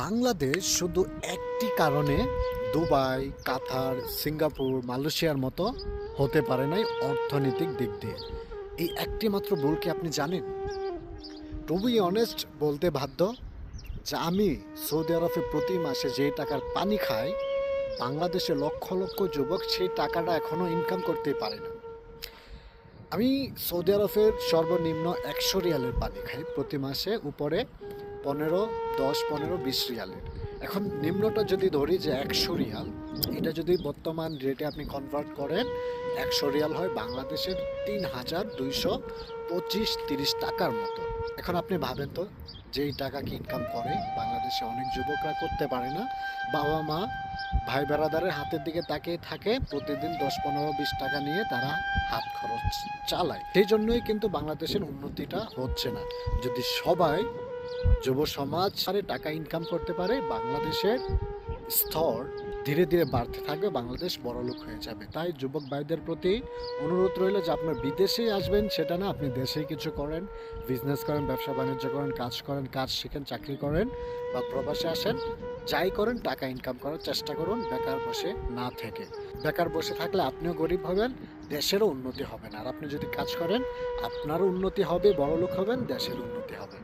বাংলাদেশ শুধু একটি কারণে দুবাই, কাতার, সিঙ্গাপুর, মালয়েশিয়ার মতো হতে পারে নাই অর্থনৈতিক দিক দিয়ে। এই একটি মাত্র ভুল কি আপনি জানেন? টু বি অনেস্ট বলতে বাধ্য যে আমি সৌদি আরবে প্রতি মাসে যে টাকার পানি খাই, বাংলাদেশে লক্ষ লক্ষ যুবক সেই টাকাটা এখনো ইনকাম করতে পারে না। আমি সৌদি আরবের সর্বনিম্ন ১০০ রিয়ালের পানি খাই প্রতি মাসে, উপরে ১৫, ১০, ১৫, ২০ রিয়ালের। এখন নিম্নটা যদি ধরি যে ১০০ রিয়াল, এটা যদি বর্তমান রেটে আপনি কনভার্ট করেন, ১০০ রিয়াল হয় বাংলাদেশের ৩,২২৫-৩০ টাকার মতো। এখন আপনি ভাবেন তো, যে এই টাকা কি ইনকাম করে বাংলাদেশে অনেক যুবকরা করতে পারে না। বাবা মা, ভাই বেড়াদারের হাতের দিকে তাকিয়ে থাকে, প্রতিদিন ১০, ১৫, ২০ টাকা নিয়ে তারা হাত খরচ চালায়। সেই জন্যই কিন্তু বাংলাদেশের উন্নতিটা হচ্ছে না। যদি সবাই, যুব সমাজ আরে টাকা ইনকাম করতে পারে, বাংলাদেশের স্তর ধীরে ধীরে বাড়তে থাকবে, বাংলাদেশ বড়লোক হয়ে যাবে। তাই যুবক ভাইদের প্রতি অনুরোধ রইল যে আপনার বিদেশেই আসবেন সেটা না, আপনি দেশেই কিছু করেন, বিজনেস করেন, ব্যবসা বাণিজ্য করেন, কাজ শিখেন, চাকরি করেন, বা প্রবাসে আসেন, যাই করেন টাকা ইনকাম করার চেষ্টা করুন, বেকার বসে না থেকে। বেকার বসে থাকলে আপনিও গরিব হবেন, দেশেরও উন্নতি হবে না। আর আপনি যদি কাজ করেন, আপনারও উন্নতি হবে, বড়লোক হবেন, দেশের উন্নতি হবে।